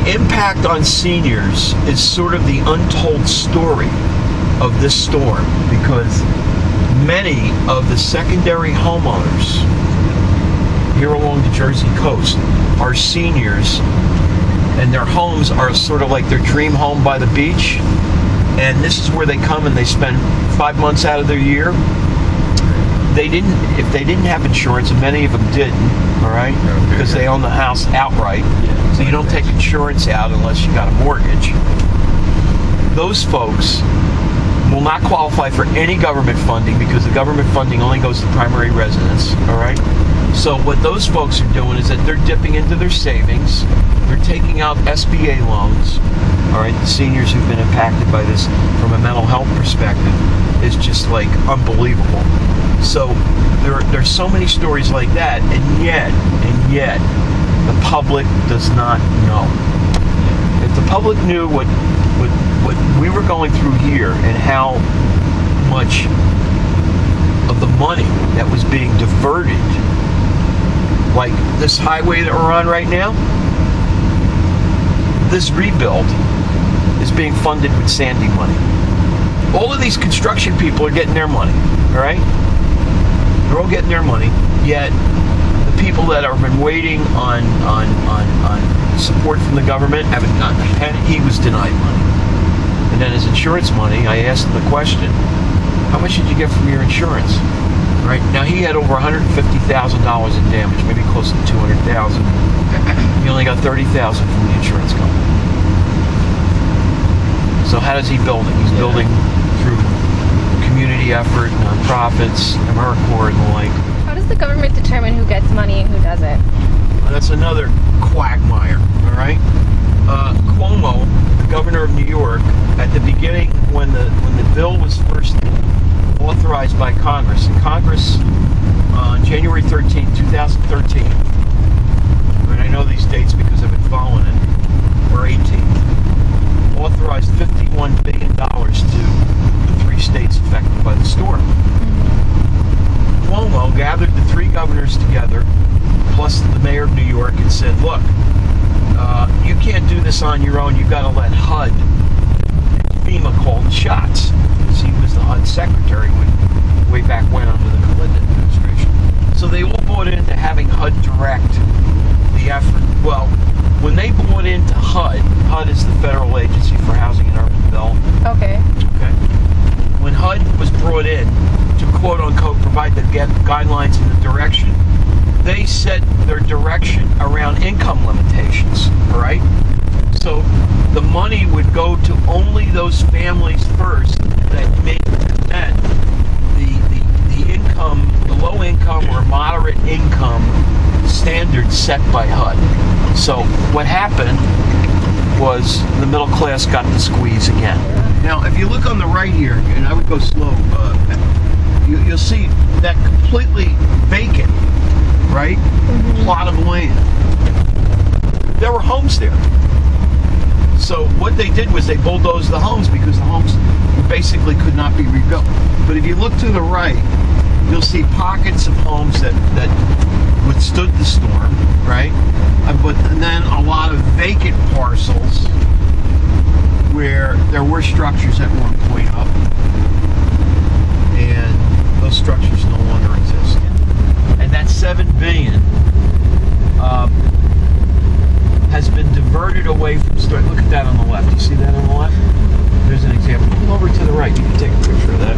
impact on seniors is sort of the untold story of this storm, because many of the secondary homeowners here along the Jersey coast are seniors, and their homes are sort of like their dream home by the beach, and this is where they come and they spend 5 months out of their year. If they didn't have insurance, and many of them didn't, all right, because they own the house outright, so you don't take insurance out unless you got a mortgage. Those folks will not qualify for any government funding, because the government funding only goes to primary residence, all right? So what those folks are doing is that they're dipping into their savings, they're taking out SBA loans, all right? The seniors who've been impacted by this from a mental health perspective is just like unbelievable. So there's so many stories like that, and yet, the public does not know. If the public knew what we were going through here and how much of the money that was being diverted, like this highway that we're on right now, this rebuild is being funded with Sandy money. All of these construction people are getting their money, all right? They're all getting their money, yet the people that have been waiting on support from the government haven't gotten a penny. He was denied money. And then his insurance money, I asked him the question, how much did you get from your insurance? Right? Now he had over $150,000 in damage, maybe close to $200,000. He only got $30,000 from the insurance company. So how does he build it? He's building through community effort, nonprofits, AmeriCorps, and the like. How does the government determine who gets money and who doesn't? Well, that's another quagmire, all right? Cuomo, the governor of New York, at the beginning, when the bill was first authorized by Congress, and Congress on January 13, 2013, and I know these dates because I've been following it, or 18, authorized $51 billion to the 3 states affected by the storm. Cuomo gathered the 3 governors together, plus the mayor of New York, and said, look, you can't do this on your own. You've got to let HUD and FEMA call the shots. Because he was the HUD secretary way back when under the Clinton administration. So they all bought into having HUD direct the effort. Well, when they bought into HUD, HUD is the Federal Agency for Housing and Urban Development. Okay. When HUD was brought in to quote unquote provide the guidelines and the direction, they set their direction around income limitations, all right? So the money would go to only those families first that met the income, the low income or moderate income standards set by HUD. So what happened was the middle class got the squeeze again. Now, if you look on the right here, and I would go slow, you'll see that completely vacant, right? Plot of land. There were homes there. So what they did was they bulldozed the homes because the homes basically could not be rebuilt. But if you look to the right, you'll see pockets of homes that withstood the storm, right? And then a lot of vacant parcels where there were structures at one point up, and those structures no longer exist. And that $7 billion has been diverted away from storage. Look at that on the left. You see that on the left? There's an example. Come over to the right. You can take a picture of that.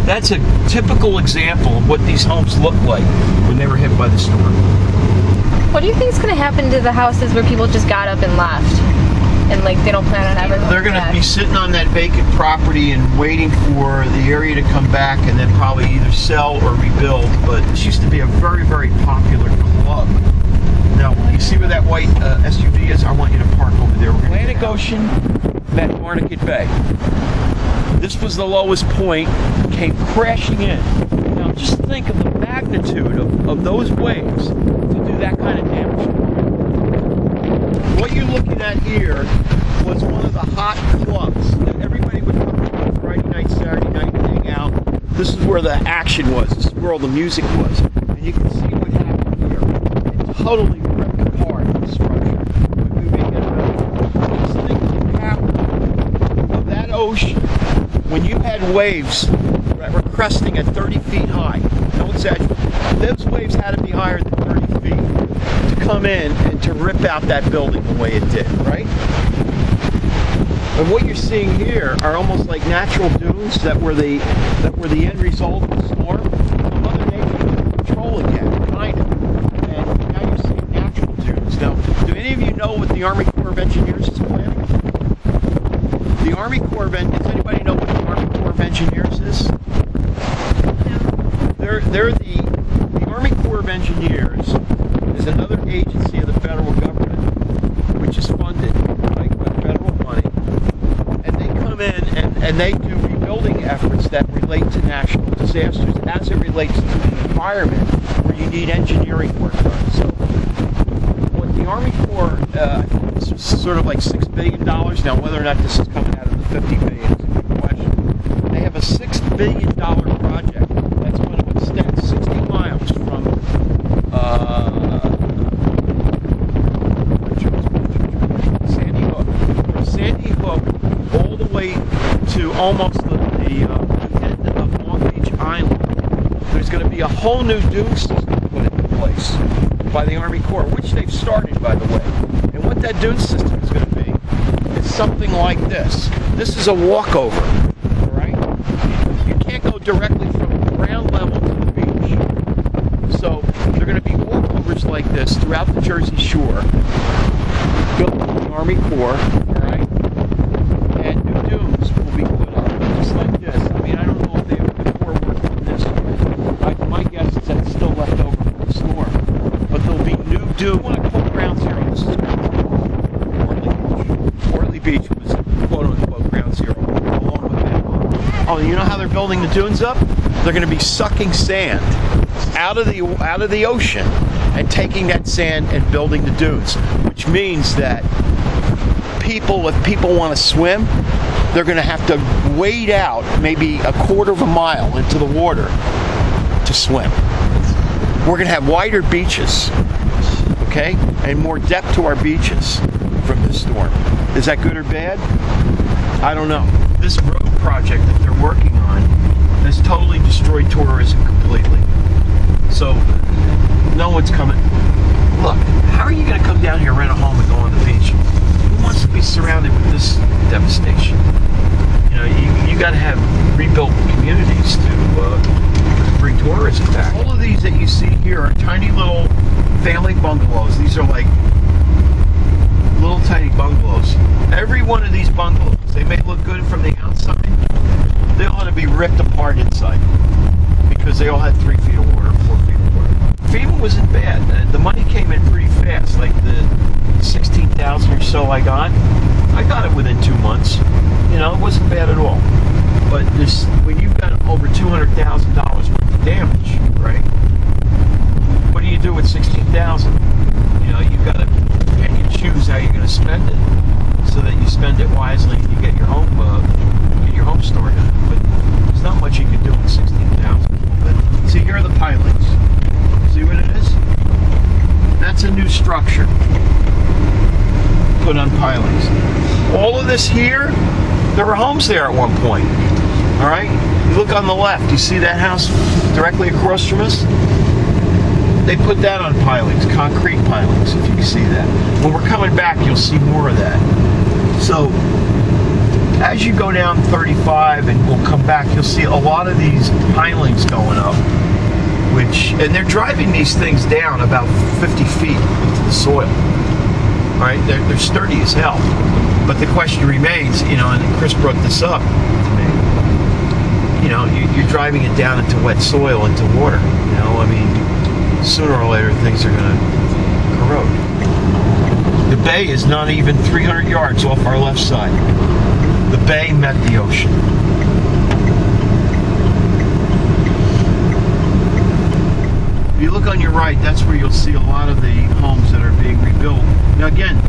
That's a typical example of what these homes look like when they were hit by the storm. What do you think is going to happen to the houses where people just got up and left? And like they don't plan on ever going They're going to be sitting on that vacant property and waiting for the area to come back and then probably either sell or rebuild. But this used to be a very, very popular club. Now, you see where that white SUV is? I want you to park over there. Atlantic Ocean met Barnegat Bay. This was the lowest point, came crashing in. Now, just think of the magnitude of those waves to do that kind of damage. What you're looking at here was one of the hot clubs that everybody would come to Friday night, Saturday night, and hang out. This is where the action was. This is where all the music was. And you can see what happened here. It totally ripped apart the structure. We may get around when you had waves that were cresting at 30 feet high, don't exaggerate, those waves had to be higher than 30 feet to come in and to rip out that building the way it did, right? And what you're seeing here are almost like natural dunes that were the end result of the storm. Mother Nature took control again, kind of. And now you're seeing natural dunes. Now, do any of you know what the Army Corps of Engineers is planning? The Army Corps of Engineers, does anybody know what the Army Corps of Engineers is? They're the Army Corps of Engineers is another agency of the federal government which is funded with federal money, and they come in and they do rebuilding efforts that relate to national disasters as it relates to the environment where you need engineering work done. So what the Army Corps is sort of like $6 billion. Now whether or not this is coming out of the $50 billion is a good question. They have a $6 billion project that's going to extend 60 miles from Sandy Hook all the way to almost the end of Long Beach Island. There's going to be a whole new dune system put into place by the Army Corps, which they've started, by the way. And what that dune system is going to be is something like this. This is a walkover, all right? You can't go directly from ground level to the beach. So they're going to be walkovers like this throughout the Jersey Shore, built by the Army Corps, all right? And new dunes will be put up, just like this. I mean, I don't know if the Corps worked on this yet. My guess is that it's still left over from the storm. But there'll be new dunes. I want to quote Ground Zero. This is Wortley Beach was quote-unquote Ground Zero along with that. Oh, you know how they're building the dunes up? They're going to be sucking sand out of the ocean and taking that sand and building the dunes, which means that if people want to swim, they're going to have to wade out maybe a quarter of a mile into the water to swim. We're going to have wider beaches, okay, and more depth to our beaches from this storm. Is that good or bad? I don't know. This road project that they're working on has totally destroyed tourism completely. So no one's coming. Look, how are you going to come down here, rent a home, and go on the beach? Who wants to be surrounded with this devastation? You know, you got to have rebuilt communities to bring tourism back. All of these that you see here are tiny little family bungalows. These are like little tiny bungalows. Every one of these bungalows, they may look good from the outside. They all had to be ripped apart inside because they all had 3 feet of water, 4 feet of water. FEMA wasn't bad. The money came in pretty fast. Like the 16,000 or so I got it within 2 months. You know, it wasn't bad at all. But this, when you've got over $200,000 worth of damage, right? What do you do with 16,000? You know, you've got to pick and choose how you're going to spend it, so that you spend it wisely and you get your home stored. But there's not much you can do with 16,000. But see, here are the pilings. See what it is? That's a new structure put on pilings. All of this here, there were homes there at one point. All right? You look on the left, you see that house directly across from us? They put that on pilings, concrete pilings, if you can see that. When we're coming back, you'll see more of that. So, as you go down 35 and we'll come back, you'll see a lot of these pilings going up, and they're driving these things down about 50 feet into the soil. All right, they're sturdy as hell. But the question remains, you know, and Chris brought this up to me, you know, you're driving it down into wet soil, into water. You know, I mean, sooner or later things are going to corrode. The bay is not even 300 yards off our left side. The bay met the ocean. If you look on your right, that's where you'll see a lot of the homes that are being rebuilt. Now again,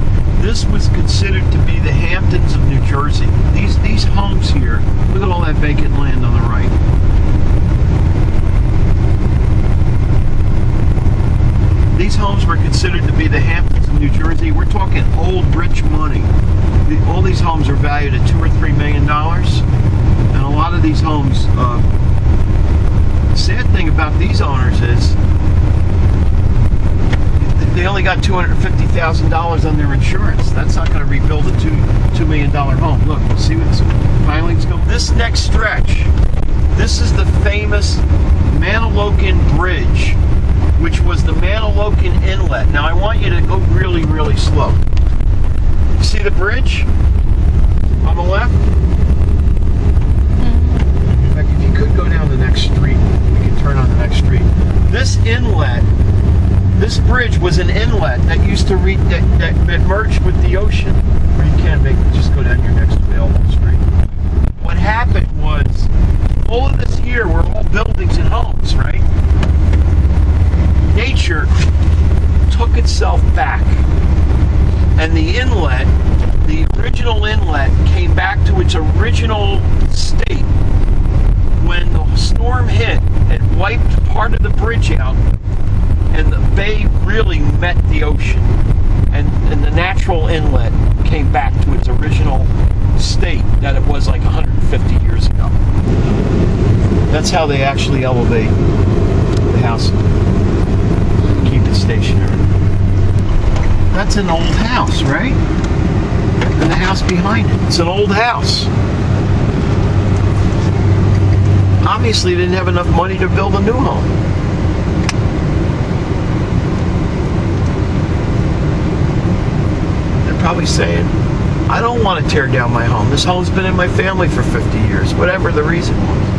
this was considered to be the Hamptons of New Jersey. These homes here, look at all that vacant land on the right. These homes were considered to be the Hamptons of New Jersey. We're talking old rich money. All these homes are valued at $2 or $3 million. And a lot of these homes, the sad thing about these owners is they only got $250,000 on their insurance. That's not going to rebuild a $2 million home. Look, see what this pilings go. This next stretch, this is the famous Manahawkin Bridge, which was the Manahawkin Inlet. Now I want you to go really, really slow. You see the bridge on the left? In fact, if you could go down the next street, we can turn on the next street. This inlet, this bridge was an inlet that used to that merged with the ocean. Or you can just go down your next available street. What happened was, all of this here were all buildings and homes, right? Nature took itself back, and the inlet, the original inlet, came back to its original state when the storm hit. It wiped part of the bridge out, and the bay really met the ocean, and the natural inlet came back to its original state that it was like 150 years ago. That's how they actually elevate the house, keep it stationary. That's an old house, right? And the house behind it, it's an old house. Obviously, they didn't have enough money to build a new home. They're probably saying, I don't want to tear down my home. This home's been in my family for 50 years, whatever the reason was.